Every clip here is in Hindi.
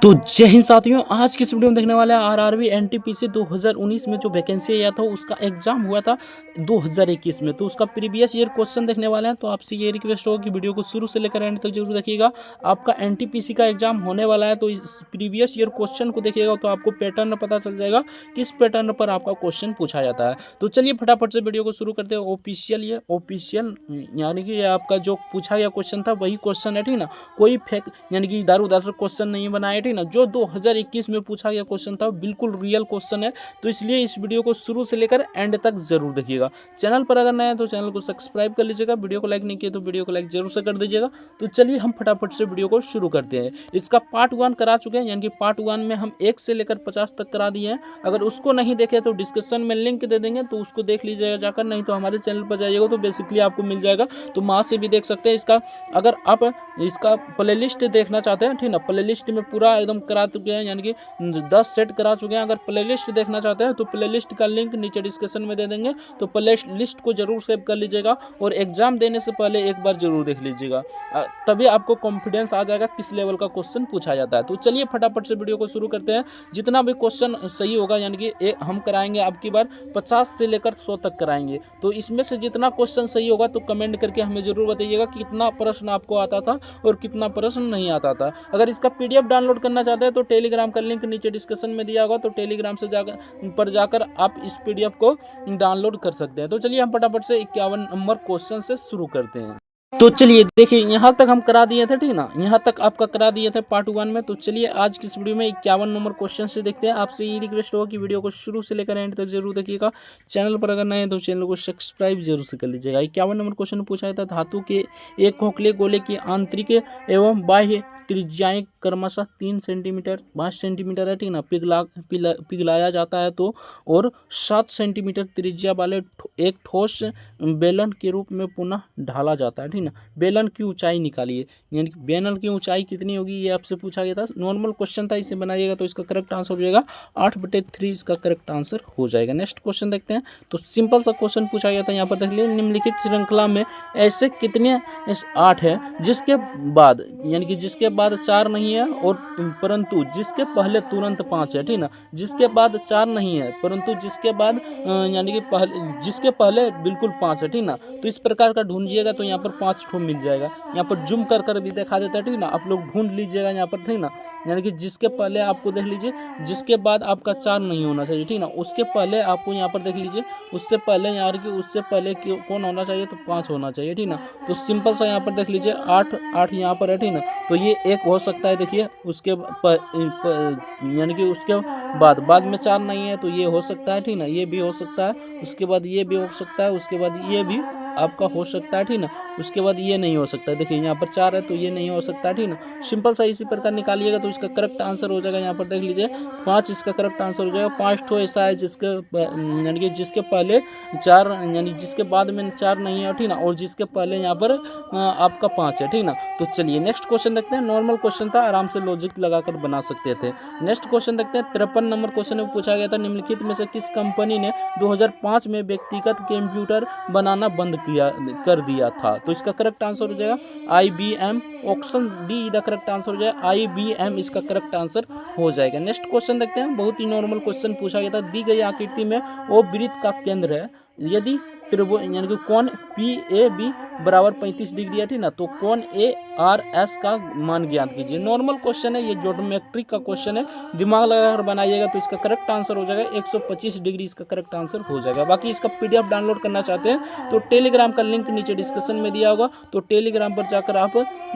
तो जय हिंद साथियों, आज की इस वीडियो में देखने वाले हैं आरआरबी एनटीपीसी 2019 में जो वैकेंसी आया था उसका एग्जाम हुआ था 2021 में। तो उसका प्रीवियस ईयर क्वेश्चन देखने वाले हैं। तो आपसे ये रिक्वेस्ट होगा कि वीडियो को शुरू से लेकर एंड तक जरूर देखिएगा। आपका एनटीपीसी का एग्जाम होने वाला है, तो इस प्रीवियस ईयर क्वेश्चन को देखिएगा तो आपको पैटर्न पता चल जाएगा किस पैटर्न पर आपका क्वेश्चन पूछा जाता है। तो चलिए फटाफट से वीडियो को शुरू करते हैं। ऑफिशियल यानी कि आपका जो पूछा गया क्वेश्चन था वही क्वेश्चन है, ठीक ना। कोई फेक यानी कि इधर उधर से क्वेश्चन नहीं बनाया, ठीक ना। जो 2021 में पूछा गया क्वेश्चन था बिल्कुल रियल क्वेश्चन है। तो इसलिए इस वीडियो को शुरू से लेकर एंड तक जरूर देखिएगा। चैनल पर अगर नए हैं तो चैनल को सब्सक्राइब कर लीजिएगा। वीडियो को लाइक नहीं किया तो वीडियो को लाइक जरूर से कर दीजिएगा। तो चलिए हम फटाफट से वीडियो को शुरू करते हैं। इसका पार्ट 1 करा चुके हैं, यानी कि पार्ट 1 में हम 1 से लेकर 50 तक करा दिए हैं। अगर उसको नहीं देखे तो डिस्क्रिप्शन में लिंक दे देंगे, तो उसको देख लीजिएगा जाकर, नहीं तो हमारे चैनल पर जाइएगा तो बेसिकली आपको मिल जाएगा। तो वहाँ से भी देख सकते हैं। इसका अगर आप इसका प्ले लिस्ट देखना चाहते हैं, ठीक ना, प्ले लिस्ट में पूरा एकदम करा चुके हैं, यानी कि 10 सेट करा चुके हैं। अगर प्ले लिस्ट देखना चाहते हैं तो प्ले लिस्ट का लिंक नीचे डिस्क्रिप्शन में दे देंगे, तो प्ले लिस्ट को जरूर सेव कर लीजिएगा और एग्जाम देने से पहले एक बार जरूर देख लीजिएगा। तभी आपको कॉन्फिडेंस आ जाएगा किस लेवल का क्वेश्चन पूछा जाता है। तो चलिए फटाफट से वीडियो को शुरू करते हैं। जितना भी क्वेश्चन सही होगा, यानी कि हम कराएंगे अब की बार 50 से लेकर 100 तक कराएंगे। तो इसमें से जितना क्वेश्चन सही होगा तो कमेंट करके हमें जरूर बताइएगा कि कितना प्रश्न आपको आता था और कितना प्रश्न नहीं आता था। अगर इसका पीडीएफ डाउनलोड करना चाहते हैं तो टेलीग्राम का लिंक नीचे डिस्क्रिप्शन में दिया होगा, तो टेलीग्राम से जाकर आप इस पीडीएफ को डाउनलोड कर सकते हैं। तो चलिए हम फटाफट से 51 नंबर क्वेश्चन से शुरू करते हैं। तो चलिए देखिए, यहाँ तक हम करा दिए थे, ठीक ना, यहाँ तक आपका करा दिए थे पार्ट 1 में। तो चलिए आज की इस वीडियो में 51 नंबर क्वेश्चन से देखते हैं। आपसे ये रिक्वेस्ट होगा कि वीडियो को शुरू से लेकर एंड तक जरूर देखिएगा। चैनल पर अगर नए हैं तो चैनल को सब्सक्राइब जरूर से कर लीजिएगा। 51 नंबर क्वेश्चन पूछा गया था, धातु के एक खोखले गोले की आंतरिक एवं बाह्य त्रिज्याएं क्रमशः 3 सेंटीमीटर 5 सेंटीमीटर है, ठीक ना, पिघलाया जाता है तो, और 7 सेंटीमीटर त्रिज्या वाले एक ठोस बेलन के रूप में पुनः ढाला जाता है, ठीक ना। बेलन की ऊंचाई निकालिए, यानी कि बेलन की ऊंचाई कितनी होगी ये आपसे पूछा गया था। नॉर्मल क्वेश्चन था, इसे बनाइएगा तो इसका करेक्ट आंसर हो जाएगा 8/3 इसका करेक्ट आंसर हो जाएगा। नेक्स्ट क्वेश्चन देखते हैं। तो सिंपल सा क्वेश्चन पूछा गया था, यहाँ पर देख लीजिए, निम्नलिखित श्रृंखला में ऐसे कितने 8 है जिसके बाद, यानी कि जिसके बाद 4 नहीं है और परंतु जिसके पहले तुरंत 5 है, ठीक ना। जिसके बाद 4 नहीं है परंतु जिसके बाद यानी कि जिसके पहले बिल्कुल 5 है, ठीक ना। तो इस प्रकार का ढूंढिएगा तो यहाँ पर 5 ठो मिल जाएगा। यहाँ पर जूम कर भी दिखा देता है, ठीक ना। आप लोग ढूंढ लीजिएगा यहाँ पर, ठीक ना। यानी कि जिसके पहले आपको देख लीजिए, जिसके बाद आपका 4 नहीं होना चाहिए, ठीक ना, उसके पहले आपको यहाँ पर देख लीजिए, उससे पहले यार कि उससे पहले कौन होना चाहिए, तो 5 होना चाहिए, ठीक ना। तो सिंपल सा यहाँ पर देख लीजिए 8 यहाँ पर है, ठीक ना। तो ये एक हो सकता है, देखिए उसके यानी कि उसके बाद में 4 नहीं है तो ये हो सकता है, ठीक ना। ये भी हो सकता है, उसके बाद ये भी हो सकता है, उसके बाद ये भी आपका हो सकता है, ठीक ना। उसके बाद ये नहीं हो सकता है, देखिए यहाँ पर 4 है तो ये नहीं हो सकता है, ठीक ना। सिंपल सा इसी प्रकार निकालिएगा तो इसका करेक्ट आंसर हो जाएगा। यहाँ पर देख लीजिए 5 इसका करेक्ट आंसर हो जाएगा। 5 ठो ऐसा है जिसके यानी कि जिसके पहले 4 यानी जिसके बाद में 4 नहीं है, ठीक ना, और जिसके पहले यहाँ पर आपका 5 है, ठीक ना। तो चलिए नेक्स्ट क्वेश्चन देखते हैं। नॉर्मल क्वेश्चन था, आराम से लॉजिक लगाकर बना सकते थे। नेक्स्ट क्वेश्चन देखते हैं। 53 नंबर क्वेश्चन में पूछा गया था, निम्नलिखित में से किस कंपनी ने 2005 में व्यक्तिगत कंप्यूटर बनाना बंद कर दिया था। तो इसका करेक्ट आंसर हो जाएगा IBM। Option D the correct answer हो जाएगा, IBM इसका करेक्ट आंसर हो जाएगा। नेक्स्ट क्वेश्चन देखते हैं। बहुत ही नॉर्मल क्वेश्चन पूछा गया था, दी गई आकृति में वो वृत्त का केंद्र है, यदि त्रिभुज यानी कि कोण PAB बराबर 35 डिग्री है, ठीक ना, तो कोण ARS का मान ज्ञात कीजिए। नॉर्मल क्वेश्चन है, ये ज्योमेट्रिक का क्वेश्चन है, दिमाग लगाकर बनाइएगा तो इसका करेक्ट आंसर हो जाएगा 125 डिग्री इसका करेक्ट आंसर हो जाएगा। बाकी इसका PDF डाउनलोड करना चाहते हैं तो टेलीग्राम का लिंक नीचे डिस्क्रिप्शन में दिया होगा, तो टेलीग्राम पर जाकर आप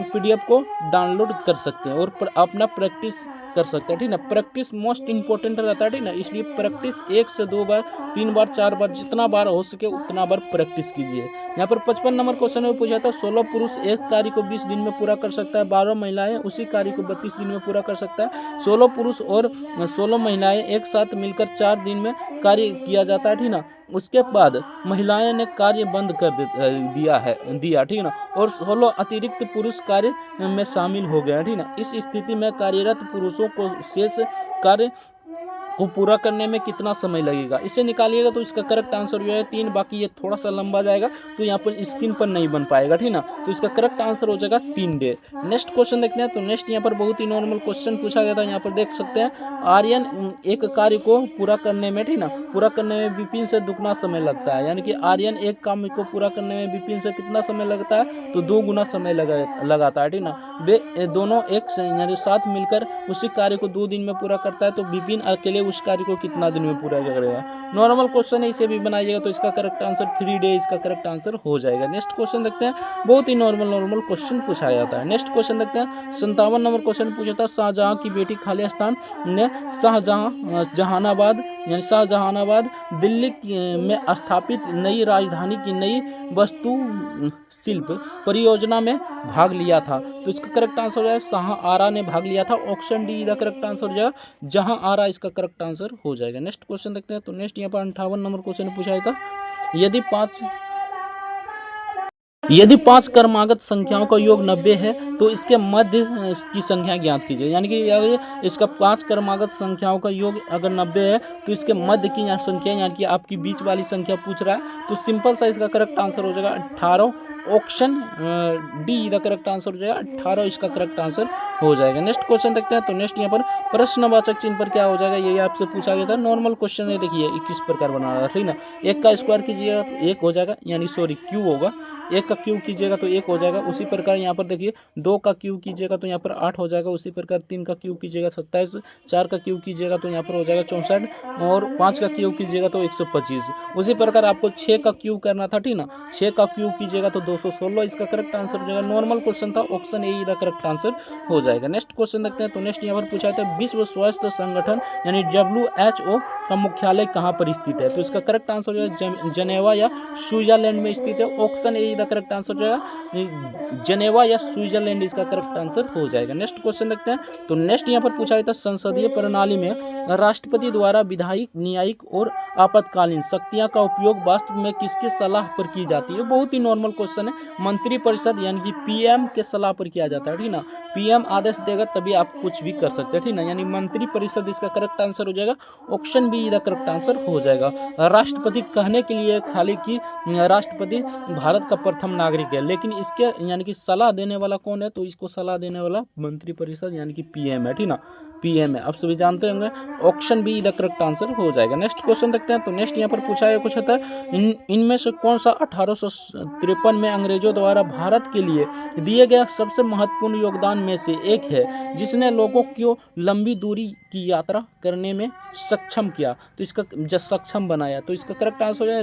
PDF को डाउनलोड कर सकते हैं और अपना प्रैक्टिस कर सकते हैं, ठीक ना। प्रैक्टिस मोस्ट इंपॉर्टेंट रहता है, ठीक ना, इसलिए प्रैक्टिस 1 से 2 बार 3 बार 4 बार जितना बार हो सके उतना बार प्रैक्टिस कीजिए। यहाँ पर 55 नंबर क्वेश्चन में पूछा था, 16 पुरुष एक कार्य को 20 दिन में पूरा कर सकता है, 12 महिलाएं उसी कार्य को 32 दिन में पूरा कर सकता है। 16 पुरुष और 16 महिलाएं एक साथ मिलकर 4 दिन में कार्य किया जाता है, ठीक ना। उसके बाद महिलाएं ने कार्य बंद कर दिया, ठीक ना, और 16 अतिरिक्त पुरुष कार्य में शामिल हो गए, ठीक ना। इस स्थिति में कार्यरत पुरुषों को शेष कार्य को पूरा करने में कितना समय लगेगा, इसे निकालिएगा तो इसका करेक्ट आंसर हो जाएगा 3। बाकी ये थोड़ा सा लंबा जाएगा तो यहाँ पर स्क्रीन पर नहीं बन पाएगा, ठीक ना। तो इसका करेक्ट आंसर हो जाएगा 3 डे। नेक्स्ट क्वेश्चन देखते हैं। तो नेक्स्ट यहाँ पर बहुत ही नॉर्मल क्वेश्चन पूछा गया था। यहाँ पर देख सकते हैं आर्यन एक कार्य को पूरा करने में, ठीक ना, पूरा करने में विपिन से दुगना समय लगता है। यानी कि आर्यन एक काम को पूरा करने में विपिन से कितना समय लगता है, तो 2 गुना समय लगाता है, ठीक ना। वे दोनों एक यानी साथ मिलकर उसी कार्य को 2 दिन में पूरा करता है, तो विपिन अकेले उस कार्य को कितना दिन में पूरा करेगा। नॉर्मल क्वेश्चन है, इसे भी बनाइएगा तो इसका करेक्ट आंसर 3 डे इसका करेक्ट आंसर हो जाएगा। नेक्स्ट क्वेश्चन देखते हैं। बहुत ही नॉर्मल क्वेश्चन पूछा जाता है। नेक्स्ट क्वेश्चन देखते हैं। 57 नंबर क्वेश्चन पूछा था। शाहजहां की बेटी खालिस्तान ने शाहजहानाबाद दिल्ली में स्थापित नई राजधानी की नई वस्तु शिल्प परियोजना में भाग लिया था, तो इसका करेक्ट आंसर हो जाएगा शाह आरा ने भाग लिया था। Option D the correct answer हो जाएगा, जहां आरा इसका करेक्ट आंसर हो जाएगा। नेक्स्ट क्वेश्चन देखते हैं। तो नेक्स्ट यहाँ पर 58 नंबर क्वेश्चन पूछा था। यदि 5 क्रमागत संख्याओं का योग 90 है तो इसके मध्य की संख्या ज्ञात कीजिए। यानी कि इसका 5 क्रमागत संख्याओं का योग अगर 90 है तो इसके मध्य की संख्या, यानी कि आपकी बीच वाली संख्या पूछ रहा है, तो सिंपल सा इसका करेक्ट आंसर हो जाएगा 18। Option D the correct answer हो जाएगा, 18 इसका करेक्ट आंसर हो जाएगा। नेक्स्ट क्वेश्चन देखते हैं। तो नेक्स्ट यहाँ पर प्रश्नवाचक चिन्ह पर क्या हो जाएगा, ये आपसे पूछा गया था। नॉर्मल क्वेश्चन है, देखिए 21 प्रकार बना रहा है, ठीक ना। 1 का स्क्वायर कीजिएगा तो 1 हो जाएगा, यानी सॉरी क्यूब होगा। 1 का क्यूब कीजिएगा तो 1 हो जाएगा। उसी प्रकार यहाँ पर देखिए 2 का क्यूब कीजिएगा तो यहाँ पर 8 हो जाएगा। उसी प्रकार 3 का क्यूब कीजिएगा 27, 4 का क्यूब कीजिएगा तो यहाँ पर हो जाएगा 64, और 5 का क्यूब कीजिएगा तो 125। उसी प्रकार आपको 6 का क्यूब करना था, ठीक ना। 6 का क्यूब कीजिएगा तो 216 इसका करेक्ट आंसर हो जाएगा। नॉर्मल क्वेश्चन था, option A the correct answer हो जाएगा। नेक्स्ट क्वेश्चन देखते हैं। तो नेक्स्ट यहाँ पर पूछा था विश्व स्वास्थ्य संगठन यानी WHO का मुख्यालय कहाँ पर स्थित है, तो इसका करेक्ट आंसर हो जाएगा जनेवा या स्विट्जरलैंड में स्थित है। Option A the correct answer हो जाएगा जनेवा या स्विट्जरलैंड इसका करेक्ट आंसर हो जाएगा। नेक्स्ट क्वेश्चन देखते हैं। तो नेक्स्ट यहाँ पर पूछा गया था संसदीय प्रणाली में राष्ट्रपति द्वारा विधायिक, न्यायिक और आपातकालीन शक्तियां का उपयोग वास्तव में किसकी सलाह पर की जाती है। बहुत ही नॉर्मल क्वेश्चन है। मंत्रिपरिषद यानी कि PM के सलाह पर किया जाता है, ठीक ना। PM आदेश देगा तभी आप कुछ भी कर सकते हैं, ठीक ना। यानी मंत्रिपरिषद इसका करेक्ट आंसर हो जाएगा। Option be the correct answer हो जाएगा। राष्ट्रपति कहने के लिए खाली कि राष्ट्रपति भारत का प्रथम नागरिक है, लेकिन इसके यानी कि सलाह देने वाला कौन है, तो इसको सलाह देने वाला मंत्रिपरिषद यानी कि PM है, ठीक ना। PM है, आप सभी जानते होंगे। Option be the correct answer हो जाएगा। नेक्स्ट क्वेश्चन देखते हैं। तो नेक्स्ट यहाँ पर पूछा है कुछ होता है इनमें से कौन सा 1853 में अंग्रेजों द्वारा भारत के लिए दिए गए सबसे महत्वपूर्ण योगदान में से एक है, जिसने लोगों को लंबी दूरी की यात्रा करने में सक्षम किया, तो इसका सक्षम बनाया, तो इसका करेक्ट आंसर हो जाए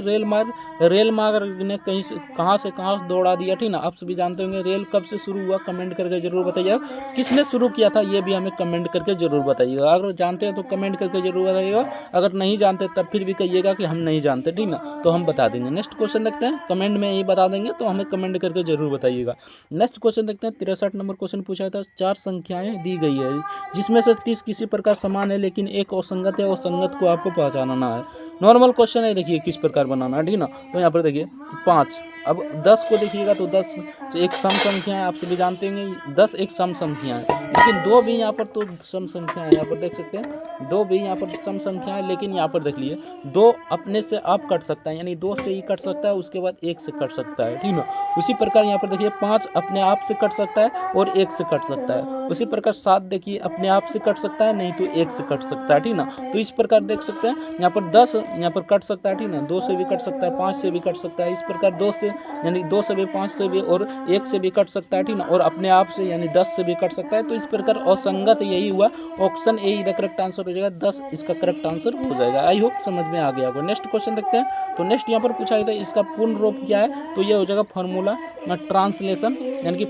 रेल मार्ग ने कहाँ से कहाँ दौड़ा दिया, ठीक ना। आप सभी जानते होंगे। रेल कब से शुरू हुआ, कमेंट करके जरूर बताइएगा। किसने शुरू किया था ये भी हमें कमेंट करके जरूर बताइएगा। अगर जानते हैं तो कमेंट करके जरूर बताइएगा, अगर नहीं जानते तब फिर भी कहिएगा कि हम नहीं जानते, ठीक ना, तो हम बता देंगे। नेक्स्ट क्वेश्चन देखते हैं। कमेंट में ये बता देंगे तो हमें कमेंट करके जरूर बताइएगा। नेक्स्ट क्वेश्चन देखते हैं। 63 नंबर क्वेश्चन पूछा था 4 संख्याएं दी गई है जिसमें से 30 किसी प्रकार समान है लेकिन एक असंगत है, असंगत को आपको पहचानना है। नॉर्मल क्वेश्चन है, देखिए किस प्रकार बनाना है, ठीक ना। तो यहाँ पर देखिए 5, अब 10 को देखिएगा तो 10 एक सम संख्या है, आप सभी जानते होंगे 10 एक सम संख्या है, लेकिन 2 भी यहाँ पर तो सम संख्या है। यहाँ पर देख सकते हैं 2 भी यहाँ पर सम संख्या है, लेकिन यहाँ पर देख लिए 2 अपने से आप कट सकता है, यानी 2 से ही कट सकता है, उसके बाद 1 से कट सकता है, ठीक ना। उसी प्रकार यहाँ पर देखिए 5 अपने आप से कट सकता है और 1 से कट सकता है। उसी प्रकार 7 देखिए अपने आप से कट सकता है, नहीं तो 1 से कट सकता है, ठीक ना। तो इस प्रकार देख सकते हैं यहाँ पर 10 यहाँ पर कट सकता है, ठीक ना। 2 से भी कट सकता है, 5 से भी कट सकता है। इस प्रकार 2 से यानी 2 से भी, 5 से भी और 1 से भी कट सकता है, ठीक ना। और अपने आप से यानी 10 से भी कट सकता है। तो इस प्रकार असंगत यही हुआ। Option A the correct answer हो जाएगा, 10 इसका करेक्ट आंसर हो जाएगा। आई होप समझ में आ गया होगा। नेक्स्ट क्वेश्चन देखते हैं। तो नेक्स्ट यहाँ पर पूछा गया था इसका पूर्ण रूप क्या है, तो ये हो जाएगा फार्मूला ट्रांसलेशन, यानी कि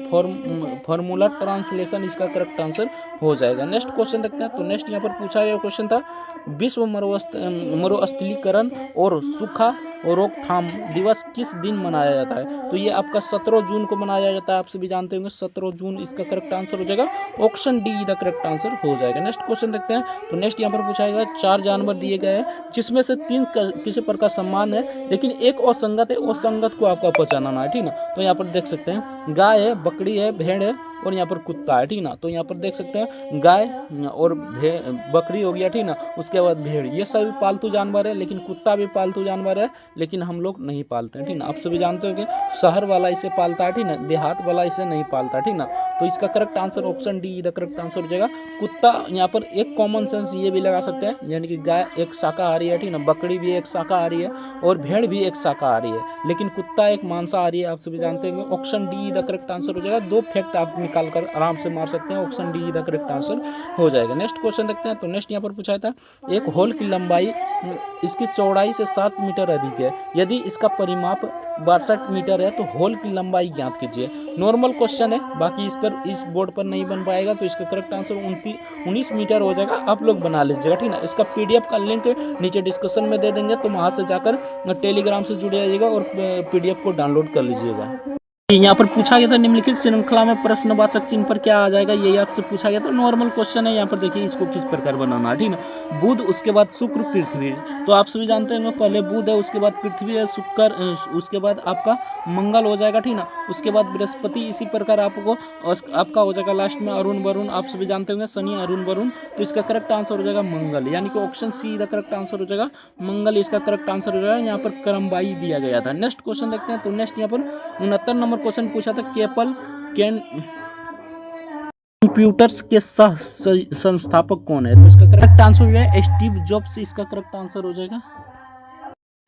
फार्मूला ट्रांसलेशन इसका करेक्ट आंसर हो जाएगा। नेक्स्ट क्वेश्चन देखते हैं। तो नेक्स्ट यहाँ पर पूछा गया क्वेश्चन था विश्व मरुस्थलीकरण और सूखा रोकथाम दिवस किस दिन मनाया जाता है, तो ये आपका 17 जून को मनाया जाता है। आप सभी जानते होंगे 17 जून इसका करेक्ट आंसर हो जाएगा। Option D the correct answer हो जाएगा। नेक्स्ट क्वेश्चन देखते हैं। तो नेक्स्ट यहाँ पर पूछा गया 4 जानवर दिए गए हैं जिसमें से 3 किसी प्रकार समान है लेकिन एक असंगत है, असंगत को आपको पहचानना है, ठीक ना। तो यहाँ पर देख सकते हैं गाय है, बकरी है, भेड़ है और यहाँ पर कुत्ता है, ठीक ना। तो यहाँ पर देख सकते हैं गाय और बकरी हो गया, ठीक ना। उसके बाद भेड़, ये सभी पालतू जानवर है, लेकिन कुत्ता भी पालतू जानवर है, लेकिन हम लोग नहीं पालते हैं, ठीक ना। आप सभी जानते हो कि शहर वाला इसे पालता है, ठीक ना, देहात वाला इसे नहीं पालता, ठीक ना। तो इसका correct answer option D the correct answer हो जाएगा। कुत्ता, यहाँ पर एक कॉमन सेंस ये भी लगा सकते हैं, यानी कि गाय एक शाकाहारी है, ठीक ना, बकरी भी एक शाकाहारी है और भेड़ भी एक शाकाहारी है, लेकिन कुत्ता एक मांसाहारी है, आप सभी जानते हैं। Option D the correct answer हो जाएगा। दो फैक्ट आप निकाल कर आराम से मार सकते हैं, option D the correct answer हो जाएगा। नेक्स्ट क्वेश्चन देखते हैं। तो नेक्स्ट यहाँ पर पूछा था, एक होल की लंबाई इसकी चौड़ाई से 7 मीटर अधिक है, यदि इसका परिमाप 62 मीटर है तो होल की लंबाई ज्ञात कीजिए। नॉर्मल क्वेश्चन है, बाकी इस बोर्ड पर नहीं बन पाएगा, तो इसका करेक्ट आंसर 19 मीटर हो जाएगा। आप लोग बना लीजिएगा, ठीक ना। इसका PDF का लिंक नीचे डिस्क्रिप्शन में दे देंगे, तो वहाँ से जाकर टेलीग्राम से जुड़ जाइएगा और PDF को डाउनलोड कर लीजिएगा। यहाँ पर पूछा गया था निम्नलिखित श्रृंखला में प्रश्नवाचक चिन्ह पर क्या आ जाएगा, यही आपसे पूछा गया था। नॉर्मल क्वेश्चन है, यहाँ पर देखिए इसको किस प्रकार बनाना है, ठीक ना। बुध, उसके बाद शुक्र, पृथ्वी। तो आप सभी जानते हैं पहले बुध है, उसके बाद पृथ्वी है, शुक्र, उसके बाद आपका मंगल हो जाएगा, ठीक ना। उसके बाद बृहस्पति, इसी प्रकार आपका हो जाएगा लास्ट में अरुण वरुण। आप सभी जानते होंगे शनि, अरुण वरुण। तो इसका करेक्ट आंसर हो जाएगा मंगल, यानी कि option see the correct answer हो जाएगा। मंगल इसका करेक्ट आंसर हो जाएगा। यहाँ पर क्रम वाइज दिया गया था। नेक्स्ट क्वेश्चन देखते हैं। तो नेक्स्ट यहाँ पर 69 नंबर क्वेश्चन पूछा था, कंप्यूटर्स के सह संस्थापक कौन है। तो इसका करेक्ट आंसर हो जाएगा स्टीव जॉब्स, इसका करेक्ट आंसर हो जाएगा।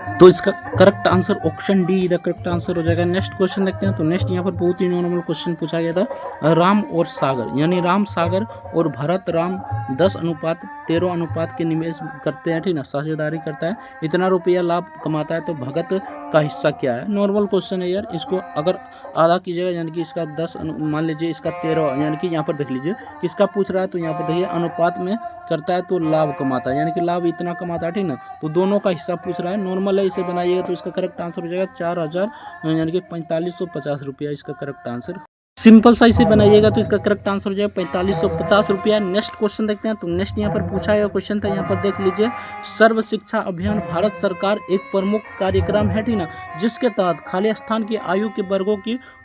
तो इसका correct answer option D the correct answer हो जाएगा। नेक्स्ट क्वेश्चन देखते हैं। तो नेक्स्ट यहाँ पर बहुत ही नॉर्मल क्वेश्चन पूछा गया था, राम और सागर, यानी राम सागर और भरत राम 10:13 के निवेश करते हैं, ठीक ना, साझेदारी करता है, इतना रुपया लाभ कमाता है, तो भगत का हिस्सा क्या है। नॉर्मल क्वेश्चन है यार, इसको अगर आधा कीजिएगा, यानी कि इसका 10 मान लीजिए, इसका 13, यानी कि यहाँ पर देख लीजिए किसका पूछ रहा है, तो यहाँ पर देखिए अनुपात में करता है तो लाभ कमाता है, यानी कि लाभ इतना कमाता है, ठीक ना। तो दोनों का हिस्सा पूछ रहा है, नॉर्मल है, इसे बनाइएगा तो इसका करेक्ट आंसर हो जाएगा 4000 यानी कि 4550 रुपया इसका करेक्ट आंसर। सिंपल सा इसे बनाइएगा तो इसका करेक्ट आंसर हो जाएगा 4550 रुपया। नेक्स्ट क्वेश्चन देखते हैं। तो नेक्स्ट यहाँ पर पूछा गया क्वेश्चन था, यहाँ पर देख लीजिए, सर्व शिक्षा अभियान भारत सरकार एक प्रमुख कार्यक्रम है, ठीक ना, जिसके तहत खाली स्थान की आयु के वर्गों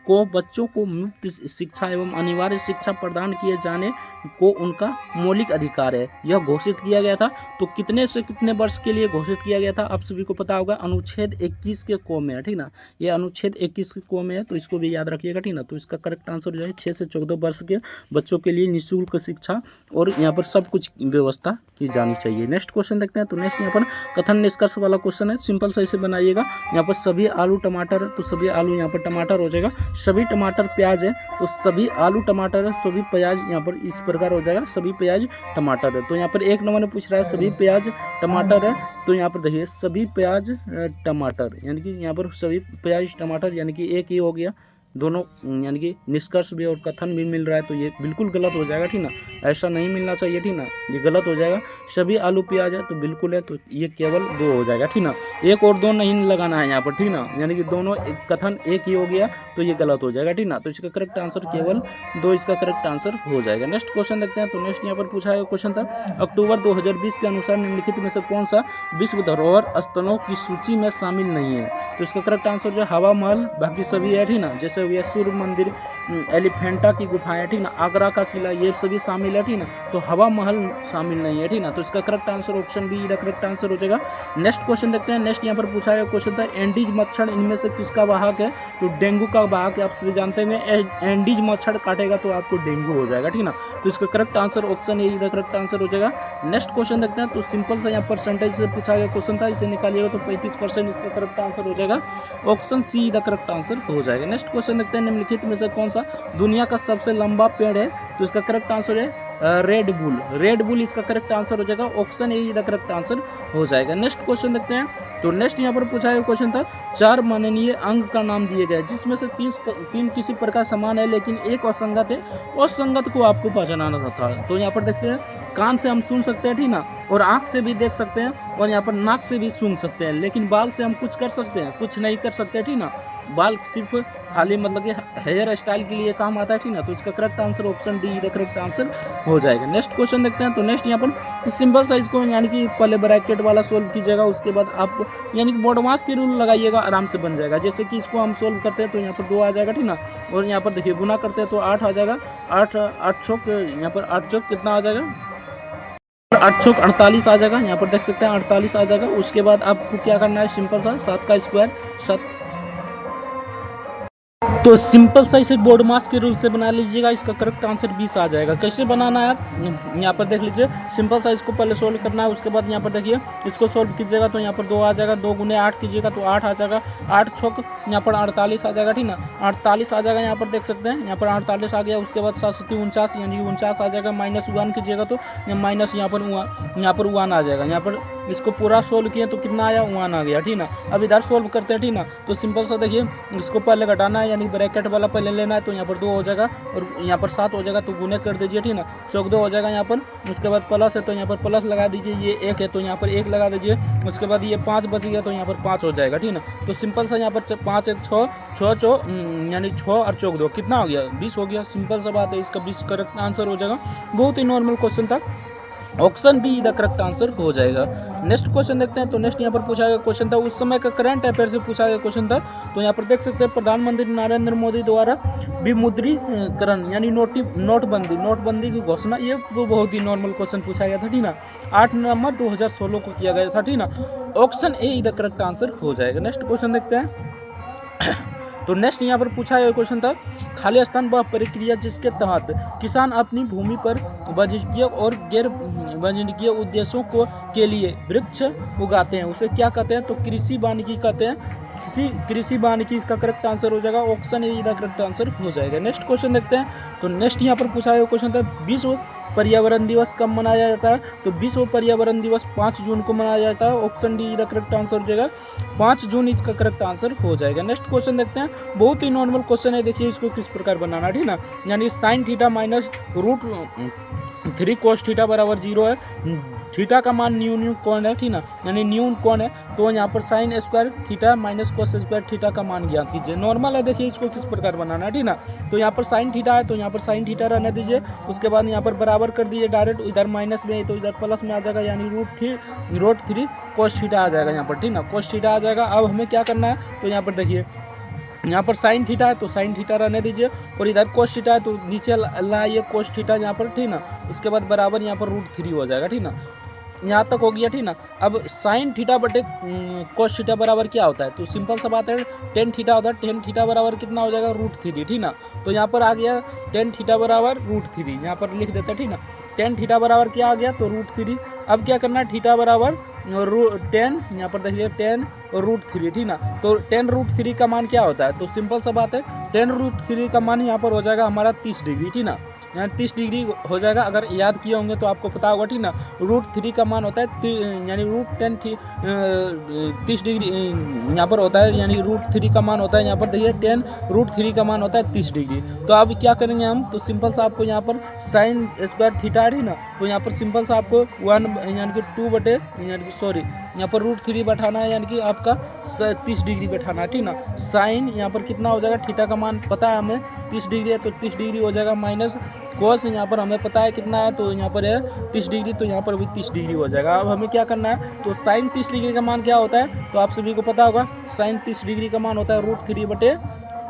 को बच्चों को मुफ्त शिक्षा एवं अनिवार्य शिक्षा प्रदान किए जाने को उनका मौलिक अधिकार है, यह घोषित किया गया था। तो कितने से कितने वर्ष के लिए घोषित किया गया था, आप सभी को पता होगा, अनुच्छेद 21 के को में है, ठीक ना। ये अनुच्छेद 21 के को में है, तो इसको भी याद रखिएगा, ठीक ना। तो इसका करेक्ट आंसर जो है 6 से 14 वर्ष के बच्चों के लिए निःशुल्क शिक्षा और यहाँ पर सब कुछ व्यवस्था की जानी चाहिए। नेक्स्ट क्वेश्चन देखते हैं। तो नेक्स्ट यहाँ पर कथन निष्कर्ष वाला क्वेश्चन है, सिंपल सा इसे बनाइएगा। यहाँ पर सभी आलू टमाटर है, तो सभी आलू यहाँ पर टमाटर हो जाएगा। सभी टमाटर प्याज है, तो सभी आलू टमाटर है, सभी प्याज यहाँ पर इस प्रकार हो जाएगा, सभी प्याज टमाटर है। तो यहाँ पर एक नंबर में पूछ रहा है सभी प्याज टमाटर है, तो यहाँ पर देखिए सभी प्याज टमाटर, यानी कि यहाँ पर सभी प्याज टमाटर, यानी कि एक ही हो गया दोनों, यानी कि निष्कर्ष भी और कथन भी मिल रहा है, तो ये बिल्कुल गलत हो जाएगा, ठीक ना। ऐसा नहीं मिलना चाहिए, ठीक ना, ये गलत हो जाएगा। सभी आलू प्याज है तो बिल्कुल है, तो ये केवल 2 हो जाएगा, ठीक ना। 1 और 2 नहीं लगाना है यहाँ पर, ठीक ना, यानी कि दोनों कथन एक ही हो गया, तो ये गलत हो जाएगा, ठीक ना। तो इसका करेक्ट आंसर केवल 2 इसका करेक्ट आंसर हो जाएगा। नेक्स्ट क्वेश्चन देखते हैं। तो नेक्स्ट यहाँ पर पूछा गया क्वेश्चन था, अक्टूबर 2020 के अनुसार निम्नलिखित में से कौन सा विश्व धरोहर स्थलों की सूची में शामिल नहीं है। तो इसका करेक्ट आंसर जो है हवा महल, बाकी सभी है, ठीक ना, जैसे सूर्य मंदिर, एलिफेंटा की गुफाएं, ठीक ना, आगरा का किला, ये सभी शामिल है, ठीक ना। तो हवा महल शामिल नहीं है, ठीक ना। तो इसका correct answer option be the correct answer हो जाएगा। नेक्स्ट क्वेश्चन देखते हैं। नेक्स्ट यहाँ पर पूछा गया क्वेश्चन था, एंडीज मच्छर इनमें से किसका वाहक है। तो डेंगू का वाहक है, आप सभी जानते हैं, एंडीज मच्छर काटेगा तो आपको डेंगू हो जाएगा, ठीक ना। तो इसका correct answer option A the correct answer हो जाएगा। नेक्स्ट क्वेश्चन देखते हैं। तो सिंपल सा यहाँ परसेंटेज से पूछा गया क्वेश्चन था, इसे निकालिएगा तो 35% इसका करेक्ट आंसर हो जाएगा, option see the correct answer हो जाएगा। नेक्स्ट क्वेश्चन देखते हैं, निम्नलिखित में से कौन सा दुनिया का सबसे लंबा पेड़ है। तो इसका करेक्ट आंसर है रेड बुल, रेड बुल इसका करेक्ट आंसर हो जाएगा, option A the correct answer हो जाएगा। नेक्स्ट क्वेश्चन देखते हैं। तो नेक्स्ट यहाँ पर पूछा गया क्वेश्चन था, 4 माननीय अंग का नाम दिए गए, जिसमें से 3 किसी प्रकार समान है लेकिन एक असंगत है, उस संगत को आपको पहचानना था। तो यहाँ पर देखते हैं, कान से हम सुन सकते हैं, ठीक ना, और आँख से भी देख सकते हैं, और यहाँ पर नाक से भी सुन सकते हैं, लेकिन बाल से हम कुछ कर सकते हैं, कुछ नहीं कर सकते, ठीक ना। बाल सिर्फ खाली मतलब कि हेयर स्टाइल के लिए काम आता है, ठीक ना। तो इसका correct answer option D the correct answer हो जाएगा। नेक्स्ट क्वेश्चन देखते हैं। तो नेक्स्ट यहाँ पर सिंपल साइज को यानी कि पहले ब्रैकेट वाला सोल्व कीजिएगा, उसके बाद आप यानी कि बॉडमास के रूल लगाइएगा, आराम से बन जाएगा। जैसे कि इसको हम सोल्व करते हैं तो यहाँ पर 2 आ जाएगा, ठीक ना। और यहाँ पर देखिए गुना करते हैं तो 8 आ जाएगा, 8 चौक यहाँ पर 8 चौक कितना आ जाएगा, 8 चौक 48 आ जाएगा। यहाँ पर देख सकते हैं 48 आ जाएगा। उसके बाद आपको क्या करना है, सिंपल सा 7 का स्क्वायर 7, तो सिंपल सा इसे बोर्ड मास के रूल से बना लीजिएगा। इसका करेक्ट आंसर 20 आ जाएगा। कैसे बनाना है आप यहाँ पर देख लीजिए। सिंपल सा इसको पहले सोल्व करना है, उसके बाद यहाँ पर देखिए इसको सोल्व कीजिएगा तो यहाँ पर 2 आ जाएगा, 2 गुने 8 कीजिएगा तो 8 आ जाएगा, 8 छक यहाँ पर 48 आ जाएगा, ठीक ना। 48 आ जाएगा, यहाँ पर देख सकते हैं यहाँ पर 48 आ गया। उसके बाद 7 7 49 यानी 49 आ जाएगा। माइनस 1 कीजिएगा तो माइनस यहाँ पर 1 आ जाएगा। यहाँ पर इसको पूरा सोल्व किए तो कितना आया, 1 आ गया, ठीक ना। अब इधर सोल्व करते हैं, ठीक ना। तो सिंपल सा देखिए इसको पहले घटाना है, यानी ब्रैकेट वाला पहले लेना है। तो यहाँ पर 2 हो जाएगा और यहाँ पर 7 हो जाएगा, तो गुने कर दीजिए, ठीक ना। चौक 2 हो जाएगा यहाँ पर। उसके बाद प्लस है तो यहाँ पर प्लस लगा दीजिए, ये 1 है तो यहाँ पर 1 लगा दीजिए। उसके बाद ये 5 बच गया तो यहाँ पर 5 हो जाएगा, ठीक ना। तो सिंपल सा यहाँ पर 5 1 6 यानी 6 और चौक 2 कितना हो गया, 20 हो गया। सिंपल सा बात है, इसका 20 करेक्ट आंसर हो जाएगा। बहुत ही नॉर्मल क्वेश्चन था, option be the correct answer हो जाएगा। नेक्स्ट क्वेश्चन देखते हैं। तो नेक्स्ट यहाँ पर पूछा गया क्वेश्चन था, उस समय का करंट अफेयर से पूछा गया क्वेश्चन था। तो यहाँ पर देख सकते हैं प्रधानमंत्री नरेंद्र मोदी द्वारा विमुद्रीकरण यानी नोटबंदी की घोषणा, ये वो बहुत ही नॉर्मल क्वेश्चन पूछा गया था, ठीक ना। 8 नवंबर 2016 को किया गया था, ठीक ना। Option A the correct answer हो जाएगा। नेक्स्ट क्वेश्चन देखते हैं। तो नेक्स्ट यहाँ पर पूछा गया क्वेश्चन था, खाली स्थान वह प्रक्रिया जिसके तहत किसान अपनी भूमि पर वाणिज्यिक और गैर वाणिज्यिक उद्देश्यों के लिए वृक्ष उगाते हैं, उसे क्या कहते हैं, तो कृषि वानिकी कहते हैं। कृषि वानिकी इसका करेक्ट आंसर हो जाएगा। ऑप्शन ए का करेक्ट आंसर हो जाएगा। नेक्स्ट क्वेश्चन देखते हैं। तो नेक्स्ट यहाँ पर पूछा गया क्वेश्चन था, विश्व पर्यावरण दिवस कब मनाया जाता है, तो विश्व पर्यावरण दिवस 5 जून को मनाया जाता है। ऑप्शन डी का करेक्ट आंसर हो जाएगा, 5 जून इसका करेक्ट आंसर हो जाएगा। नेक्स्ट क्वेश्चन देखते हैं। बहुत ही नॉर्मल क्वेश्चन है, देखिए इसको किस प्रकार बनाना, ठीक ना। यानी sine theta minus √3 cos theta बराबर 0 है। थीटा का मान न्यून कौन है, ठीक ना, यानी न्यून कौन है। तो यहाँ पर sine square theta minus cos square theta का मान ज्ञात कीजिए। नॉर्मल है, देखिए इसको किस प्रकार बनाना है, ठीक ना। तो यहाँ पर साइन थीटा है तो यहाँ पर साइन थीटा रहने दीजिए। उसके बाद यहाँ पर बराबर कर दीजिए डायरेक्ट, इधर माइनस में है तो इधर प्लस में आ जाएगा, यानी √3 cos थीटा आ जाएगा यहाँ पर, ठीक ना। cos थीटा आ जाएगा। अब हमें क्या करना है, तो यहाँ पर देखिए यहाँ पर साइन थीटा है तो साइन थीटा रहने दीजिए, और इधर कोस थीटा है तो नीचे लाइए कोस थीटा यहाँ पर, ठीक ना। उसके बाद बराबर यहाँ पर √3 हो जाएगा, ठीक ना। यहाँ तक हो गया, ठीक ना। अब साइन थीटा बटे कोस थीटा बराबर क्या होता है, तो सिंपल सा बात है टेन थीटा होता है। टेन थीटा बराबर कितना हो जाएगा, √3, ठीक ना। तो यहाँ पर आ गया टेन थीटा बराबर √3, यहाँ पर लिख देते हैं, ठीक ना। टेन थीटा बराबर क्या आ गया, तो √3। अब क्या करना है, थीटा बराबर 10, यहाँ पर देखिए 10 और √3, ठीक ना। तो 10 √3 का मान क्या होता है, तो सिंपल सा बात है 10 √3 का मान यहाँ पर हो जाएगा हमारा 30 डिग्री, ठीक ना। यहाँ 30 डिग्री हो जाएगा। अगर याद किए होंगे तो आपको पता होगा, ठीक ना। √3 का मान होता है यानी √10 30 डिग्री यहाँ पर होता है, यानी √3 का मान होता है यहाँ पर देखिए 10 √3 का मान होता है 30 डिग्री। तो अब क्या करेंगे हम, तो सिंपल सा आपको यहाँ पर साइन स्क्वायर थीटा है ना, तो यहाँ पर सिंपल सा आपको 1 यानी कि 2 बटे यानी कि सॉरी यहाँ पर √3 बैठाना है, यानी कि आपका 30 डिग्री बैठाना है, ठीक ना। साइन यहाँ पर कितना हो जाएगा, थीटा का मान पता है हमें 30 डिग्री है तो 30 डिग्री हो जाएगा, माइनस कोस यहाँ पर हमें पता है कितना है, तो यहाँ पर है 30 डिग्री, तो यहाँ पर भी 30 डिग्री हो जाएगा। अब हमें क्या करना है, तो साइन 30 डिग्री का मान क्या होता है, तो आप सभी को पता होगा साइन 30 डिग्री का मान होता है √3 बटे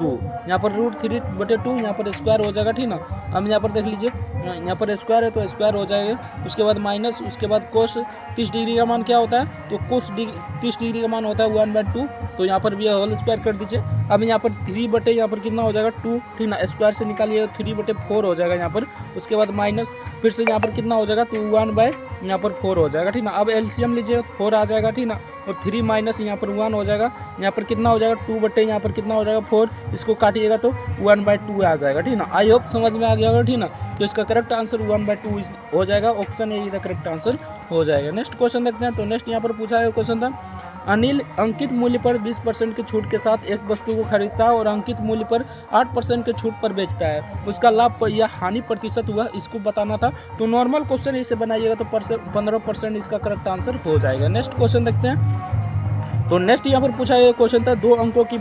2। यहाँ पर √3 बटे 2 यहाँ पर स्क्वायर हो जाएगा, ठीक ना। अब यहाँ पर देख लीजिए यहाँ पर स्क्वायर है तो स्क्वायर हो जाएगा। उसके बाद माइनस, उसके बाद कोस 30 डिग्री का मान क्या होता है, तो कोस 30 डिग्री का मान होता है 1/2, तो यहाँ पर भी होल स्क्वायर कर दीजिए। अब यहाँ पर 3 बटे यहाँ पर कितना हो जाएगा 2, ठीक ना। स्क्वायर से निकालिए 3 बटे 4 हो जाएगा यहाँ पर। उसके बाद माइनस फिर से यहाँ पर कितना हो जाएगा, तो 1/4 हो जाएगा, ठीक ना। अब एलसीएम लीजिए 4 आ जाएगा, ठीक ना। और 3 माइनस यहाँ पर 1 हो जाएगा, यहाँ पर कितना हो जाएगा 2 बटे यहाँ पर कितना हो जाएगा 4, इसको काटिएगा तो 1/2 आ जाएगा, ठीक ना। आई होप समझ में आ गया होगा, ठीक ना। तो इसका करेक्ट आंसर 1/2 हो जाएगा। Option A the correct answer हो जाएगा। नेक्स्ट क्वेश्चन देखते हैं। तो नेक्स्ट यहाँ पर पूछा गया क्वेश्चन था, अनिल अंकित मूल्य पर 20% की छूट के साथ एक वस्तु को खरीदता है और अंकित मूल्य पर 8% के छूट पर बेचता है, उसका लाभ या हानि प्रतिशत हुआ, इसको बताना था। तो नॉर्मल क्वेश्चन इसे बनाइएगा तो 15% इसका करेक्ट आंसर हो जाएगा। नेक्स्ट क्वेश्चन देखते हैं। तो नेक्स्ट यहाँ पर पूछा गया क्वेश्चन था, 2 अंकों की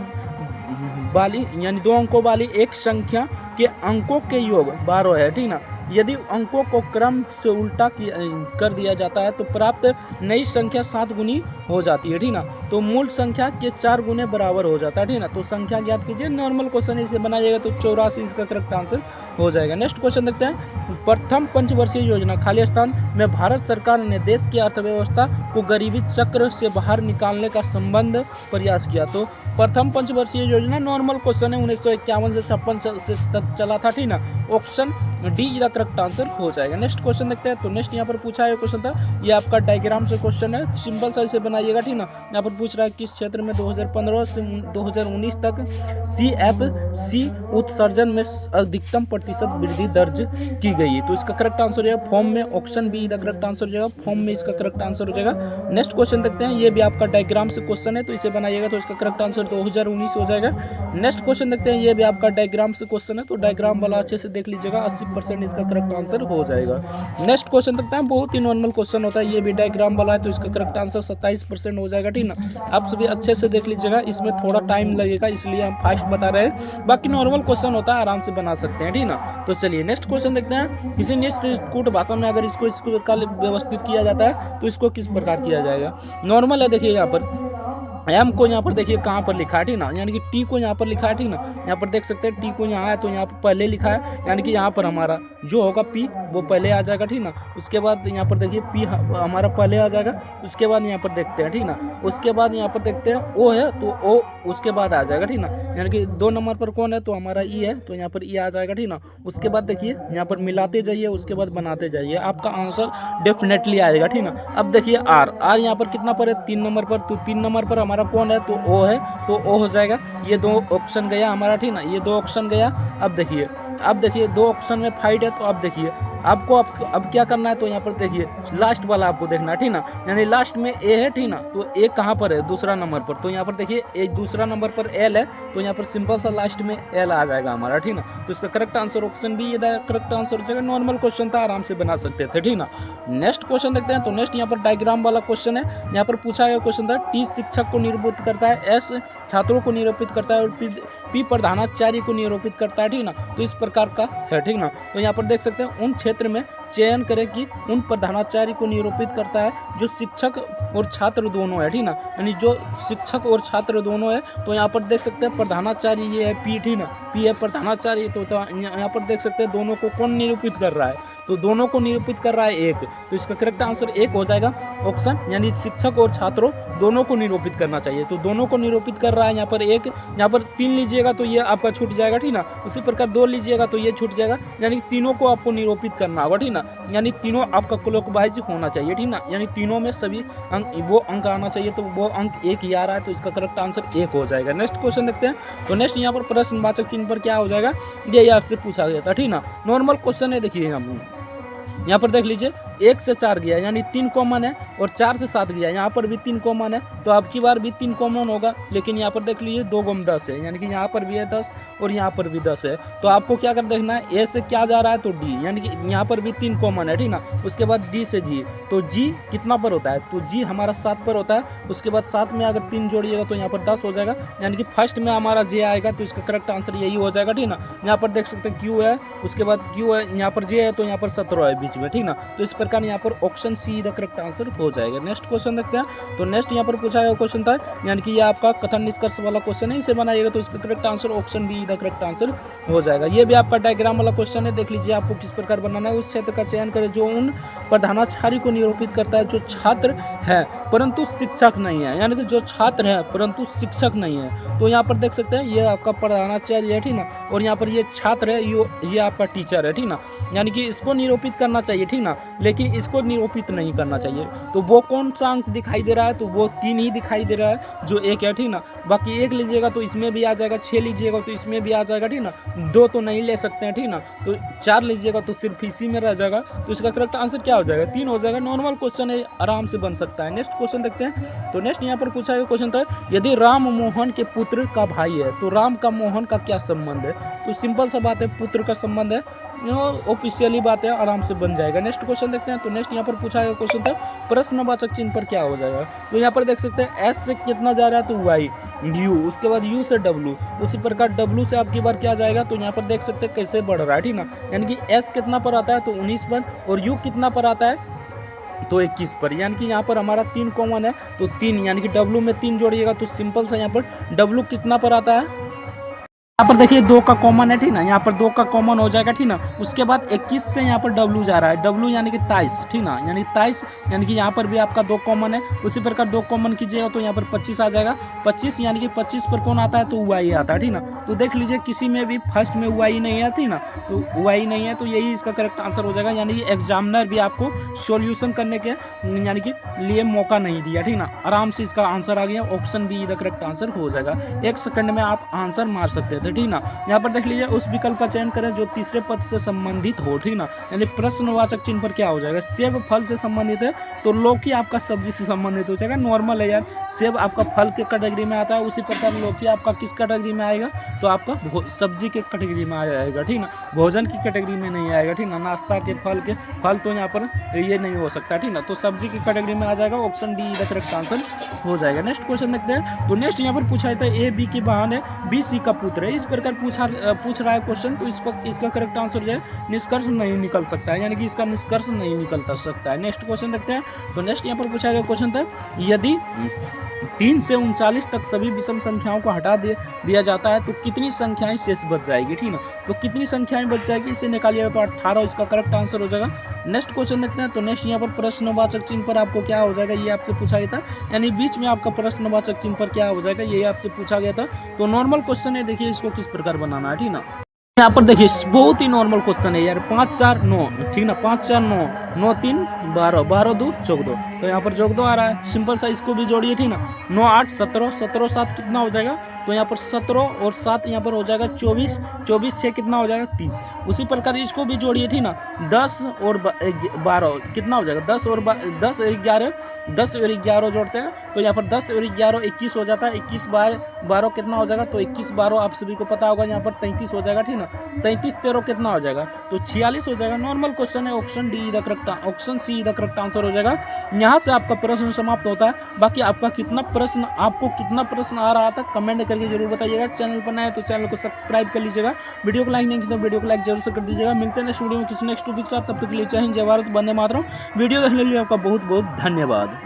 वाली यानी 2 अंकों वाली एक संख्या के अंकों के योग 12 है, ठीक ना। यदि अंकों को क्रम से उल्टा कर दिया जाता है तो प्राप्त नई संख्या 7 गुनी हो जाती है, ठीक ना। तो मूल संख्या के 4 गुने बराबर हो जाता है, ठीक ना। तो संख्या ज्ञात कीजिए, नॉर्मल क्वेश्चन इसे बनाइएगा तो 84 इसका करेक्ट आंसर हो जाएगा। नेक्स्ट क्वेश्चन देखते हैं। प्रथम पंचवर्षीय योजना खाली स्थान में भारत सरकार ने देश की अर्थव्यवस्था को गरीबी चक्र से बाहर निकालने का संबंध प्रयास किया। तो प्रथम पंचवर्षीय योजना नॉर्मल क्वेश्चन है, 1951 से 56 तक चला था, ठीक ना। Option D the correct answer हो जाएगा। नेक्स्ट क्वेश्चन देखते हैं। तो नेक्स्ट यहाँ पर पूछा है क्वेश्चन था, ये आपका डायग्राम से क्वेश्चन है, सिंपल सा इसे बनाइएगा, ठीक ना। यहाँ पर पूछ रहा है किस क्षेत्र में 2015 से 2019 तक CFC उत्सर्जन में अधिकतम प्रतिशत वृद्धि दर्ज की गई है। तो इसका करेक्ट आंसर हो जाएगा फॉर्म में, option be the correct answer हो जाएगा, फॉर्म में इसका करेक्ट आंसर हो जाएगा। नेक्स्ट क्वेश्चन देखते हैं, ये भी आपका डायग्राम से क्वेश्चन है, तो इसे बनाइएगा तो इसका करेक्ट आंसर 2019 हो जाएगा। नेक्स्ट क्वेश्चन देखते हैं, ये भी आपका डायग्राम से क्वेश्चन है, तो डायग्राम वाला अच्छे से देख लीजिएगा, 80% इसका करेक्ट आंसर हो जाएगा। नेक्स्ट क्वेश्चन देखते हैं, बहुत ही नॉर्मल क्वेश्चन होता है, ये भी डायग्राम वाला है, तो इसका करेक्ट आंसर 27% हो जाएगा, ठीक ना। आप सभी अच्छे से देख लीजिएगा, इसमें थोड़ा टाइम लगेगा इसलिए हम फास्ट बता रहे हैं, बाकी नॉर्मल क्वेश्चन होता है, आराम से बना सकते हैं, ठीक ना। तो चलिए नेक्स्ट क्वेश्चन देखते हैं। किसी निश्चित भाषा में अगर इसको इस प्रकार व्यवस्थित किया जाता है तो इसको किस प्रकार किया जाएगा। नॉर्मल है, देखिए यहाँ पर एम को यहाँ पर देखिए कहाँ पर लिखा है, ठीक ना, यानी कि टी को यहाँ पर लिखा है, ठीक ना। यहाँ पर देख सकते हैं टी को यहाँ है तो यहाँ पर पहले लिखा है, यानी कि यहाँ पर हमारा जो होगा पी वो पहले आ जाएगा, ठीक ना। उसके बाद यहाँ पर देखिए पी हमारा पहले आ जाएगा, उसके बाद यहाँ पर देखते हैं, ठीक ना। उसके बाद यहाँ पर देखते हैं ओ है तो ओ उसके बाद आ जाएगा, ठीक ना। यानी कि 2 नंबर पर कौन है तो हमारा ई है, तो यहाँ पर ई आ जाएगा, ठीक ना। उसके बाद देखिए यहाँ पर मिलाते जाइए, उसके बाद बनाते जाइए, आपका आंसर डेफिनेटली आएगा, ठीक ना। अब देखिए आर यहाँ पर कितना पर है 3 नंबर पर, तो 3 नंबर पर हमारा कौन है तो ओ है, तो ओ हो जाएगा। ये 2 ऑप्शन गया हमारा, ठीक ना, ये 2 ऑप्शन गया। अब देखिए 2 ऑप्शन में फाइट है, तो अब देखिए आपको अब क्या करना है, तो यहाँ पर देखिए लास्ट वाला आपको देखना है, ठीक ना। यानी लास्ट में ए है, ठीक ना, तो ए कहाँ पर है दूसरा नंबर पर, तो यहाँ पर देखिए ए दूसरा नंबर पर एल है, तो यहाँ पर सिंपल सा लास्ट में एल आ जाएगा हमारा, ठीक ना। तो इसका करेक्ट आंसर ऑप्शन बी ये करेक्ट आंसर हो जाएगा। नॉर्मल क्वेश्चन था, आराम से बना सकते थे, ठीक ना। नेक्स्ट क्वेश्चन देखते हैं। तो नेक्स्ट यहाँ पर डायग्राम वाला क्वेश्चन है, यहाँ पर पूछा गया क्वेश्चन था, टी शिक्षक को निरूपित करता है, एस छात्रों को निरूपित करता है और पी प्रधानाचार्य को निरूपित करता है, ठीक ना। तो इस प्रकार का है, ठीक ना। तो यहाँ पर देख सकते हैं उन क्षेत्र में चयन करें कि उन प्रधानाचार्य को निरूपित करता है जो शिक्षक और छात्र दोनों है, ठीक ना। यानी जो शिक्षक और छात्र दोनों है, तो यहाँ पर देख सकते हैं प्रधानाचार्य ये है पी, ठीक ना, पी है प्रधानाचार्य। तो यहाँ पर देख सकते हैं दोनों को कौन निरूपित कर रहा है, तो दोनों को निरूपित कर रहा है एक, तो इसका करेक्ट आंसर 1 हो जाएगा ऑप्शन, यानी शिक्षक और छात्रों दोनों को निरूपित करना चाहिए, तो दोनों को निरूपित कर रहा है यहाँ पर 1। यहाँ पर 3 लीजिएगा तो ये आपका छूट जाएगा, ठीक ना। उसी प्रकार 2 लीजिएगा तो ये छूट जाएगा, यानी तीनों को आपको निरूपित करना होगा, ठीक ना। यानी तीनों आपका क्लॉकवाइज होना चाहिए, ठीक ना, यानी तीनों में सभी अंक वो अंक आना चाहिए, तो वो अंक 1 ही आ रहा है, तो इसका करेक्ट आंसर 1 हो जाएगा। नेक्स्ट क्वेश्चन देखते हैं। तो नेक्स्ट यहाँ पर प्रश्नवाचक चिन्ह पर क्या हो जाएगा, ये आपसे पूछा गया था, ठीक ना। नॉर्मल क्वेश्चन है, देखिए यहाँ पर देख लीजिए 1 से 4 गया, यानी 3 कॉमन है, और 4 से 7 गया, यहाँ पर भी 3 कॉमन है, तो अब की बार भी 3 कॉमन होगा। लेकिन यहाँ पर देख लीजिए 2 गुम 10 है, यानी कि यहाँ पर भी है 10 और यहाँ पर भी 10 है, तो आपको क्या कर देखना है, ए से क्या जा रहा है तो डी, यानी कि यहाँ पर भी 3 कॉमन है, ठीक ना। उसके बाद डी से जी, तो जी कितना पर होता है, तो जी हमारा 7 पर होता है। उसके बाद 7 में अगर 3 जोड़िएगा तो यहाँ पर 10 हो जाएगा, यानी कि फर्स्ट में हमारा जे आएगा, तो इसका करेक्ट आंसर यही हो जाएगा, ठीक ना। यहाँ पर देख सकते हैं क्यू है, उसके बाद क्यू है, यहाँ पर जे है, तो यहाँ पर 17 है बीच में, ठीक ना। तो इस प्रकार यहाँ पर option see the correct answer हो जाएगा। नेक्स्ट क्वेश्चन देखते हैं। तो नेक्स्ट यहाँ पर पूछा गया क्वेश्चन था, यानी कि ये आपका कथन निष्कर्ष वाला क्वेश्चन है, इसे बनाइएगा तो इसका correct answer option be the correct answer हो जाएगा। ये भी आपका डायग्राम वाला क्वेश्चन है, देख लीजिए आपको किस प्रकार बनाना है। उस क्षेत्र का चयन करें जो उन प्रधानाचार्य को निरूपित करता है जो छात्र है परंतु शिक्षक नहीं है, यानी कि जो छात्र है परंतु शिक्षक नहीं है। तो यहाँ पर देख सकते हैं ये आपका प्रधानाचार्य है, ठीक ना, और यहाँ पर ये छात्र है, ये आपका टीचर है, ठीक ना। यानी कि इसको निरूपित करना चाहिए, ठीक ना, लेकिन इसको निरूपित नहीं करना चाहिए। तो वो कौन सा अंक दिखाई दे रहा है, तो वो 3 ही दिखाई दे रहा है जो 1 है, ठीक ना। बाकी 1 लीजिएगा तो इसमें भी आ जाएगा, 6 लीजिएगा तो इसमें भी आ जाएगा, ठीक ना। 2 तो नहीं ले सकते हैं, ठीक ना, तो 4 लीजिएगा तो सिर्फ इसी में रह जाएगा। तो इसका करेक्ट आंसर क्या हो जाएगा, 3 हो जाएगा। नॉर्मल क्वेश्चन है, आराम से बन सकता है। नेक्स्ट क्वेश्चन देखते हैं। तो नेक्स्ट यहाँ पर पूछा गया क्वेश्चन था, यदि राम मोहन के पुत्र का भाई है तो राम का मोहन का क्या संबंध है। तो सिंपल सा बात है, पुत्र का संबंध है, ऑफिशियली बात है, आराम से बन जाएगा। नेक्स्ट क्वेश्चन देखते हैं। तो नेक्स्ट यहाँ पर पूछा गया क्वेश्चन था प्रश्नवाचक चिन्ह पर क्या हो जाएगा। तो यहाँ पर देख सकते हैं एस से कितना जा रहा है, तो वाई, यू, उसके बाद यू से डब्लू, उसी प्रकार डब्लू से आपकी बार क्या जाएगा, तो यहाँ पर देख सकते हैं कैसे बढ़ रहा है, ठीक ना। यानी कि एस कितना पर आता है, तो 19 पर, और यू कितना पर आता है, तो 21 पर। यानी कि यहाँ पर हमारा 3 कॉमन है, तो 3 यानी कि डब्लू में 3 जोड़िएगा तो सिंपल सा यहाँ पर डब्लू कितना पर आता है, यहाँ पर देखिए 2 का कॉमन है, ठीक ना। यहाँ पर 2 का कॉमन हो जाएगा, ठीक ना। उसके बाद 21 से यहाँ पर डब्लू जा रहा है, डब्लू यानी कि 23, ठीक ना, यानी 23, यानी कि यहाँ पर भी आपका 2 कॉमन है। उसी प्रकार 2 कॉमन कीजिएगा तो यहाँ पर 25 आ जाएगा। 25 यानी कि 25 पर कौन आता है, तो वाई आता है, ठीक ना। तो देख लीजिए किसी में भी फर्स्ट में वाई नहीं है, ठीक ना, तो वाई नहीं है, तो यही इसका करेक्ट आंसर हो जाएगा। यानी कि एग्जामिनर भी आपको सॉल्यूशन करने के यानी कि लिए मौका नहीं दिया, ठीक ना। आराम से इसका आंसर आ गया, option be the correct answer हो जाएगा। 1 सेकंड में आप आंसर मार सकते थे, ठीक ना। यहाँ पर देख लीजिए उस विकल्प का चयन करें जो तीसरे पद से संबंधित हो, ठीक ना। यानी प्रश्नवाचक चिन्ह पर क्या हो जाएगा, सेब फल से संबंधित है तो लौकी आपका सब्जी से संबंधित हो जाएगा। नॉर्मल है यार, सेब आपका फल के कैटेगरी में आता है, उसी प्रकार लौकी आपका किस कैटेगरी में आएगा, तो आपका सब्जी के कैटेगरी में आ जाएगा, ठीक ना। भोजन की कैटेगरी में नहीं आएगा, ठीक ना। नाश्ता के फल तो यहाँ पर ये नहीं हो सकता, ठीक ना। तो सब्जी की कैटेगरी में आ जाएगा, option D the correct answer हो जाएगा। नेक्स्ट क्वेश्चन देखते हैं। तो नेक्स्ट यहाँ पर पूछा था ए बी के बहाने बी सी का पुत्र है, इस प्रकार पूछ रहा है क्वेश्चन, तो इसका करेक्ट आंसर जो है निष्कर्ष नहीं निकल सकता है, यानी कि इसका निष्कर्ष नहीं निकल सकता है। नेक्स्ट क्वेश्चन देखते हैं। तो नेक्स्ट यहाँ पर पूछा गया क्वेश्चन था यदि 3 से 39 तक सभी विषम संख्याओं को हटा दिया जाता है तो कितनी संख्याएं शेष बच जाएगी, ठीक ना। तो कितनी संख्याएं बच जाएगी इसे निकालिएगा तो 18 इसका करेक्ट आंसर हो जाएगा। नेक्स्ट क्वेश्चन देखते हैं। तो नेक्स्ट यहाँ पर प्रश्नवाचक चिन्ह पर आपको क्या हो जाएगा, ये आपसे पूछा गया था, यानी बीच में आपका प्रश्नवाचक चिन्ह पर क्या हो जाएगा, ये आपसे पूछा गया था। तो नॉर्मल क्वेश्चन है, देखिए इसको किस प्रकार बनाना है, ठीक ना। यहाँ पर देखिए बहुत ही नॉर्मल क्वेश्चन है यार, 5 4 9, ठीक ना, 5 4 9, 9 3 12, 12 2 14, तो यहाँ पर जोग 2 आ रहा है, सिंपल सा इसको भी जोड़िए, ठीक ना। 9 8 17, 17 7 कितना हो जाएगा, तो यहाँ पर 17 और 7 यहाँ पर हो जाएगा 24, 24 6 कितना हो जाएगा 30। उसी प्रकार इसको भी जोड़िए, ठीक ना। 10 और 12 कितना हो जाएगा, 10 और 11 जोड़ते हैं तो यहाँ पर 10 और 11 21 हो जाता है। 21 12 कितना हो जाएगा, तो 21 12 आप सभी को पता होगा, यहाँ पर 33 हो जाएगा, ठीक ना। 33 13 कितना हो जाएगा, तो 46 हो जाएगा। नॉर्मल क्वेश्चन है, option D the correct, option see the correct answer हो जाएगा। यहाँ से आपका प्रश्न समाप्त होता है। बाकी आपको कितना प्रश्न आ रहा था कमेंट करके जरूर बताइएगा। चैनल पर नए तो चैनल को सब्सक्राइब कर लीजिएगा। वीडियो को लाइक नहीं किया तो वीडियो को लाइक जरूर से कर दीजिएगा। मिलते हैं नेक्स्ट वीडियो में किसी नेक्स्ट टॉपिक के साथ, तब तक के लिए जय हिंद जय भारत वंदे मातरम। वीडियो देखने के लिए आपका बहुत बहुत धन्यवाद।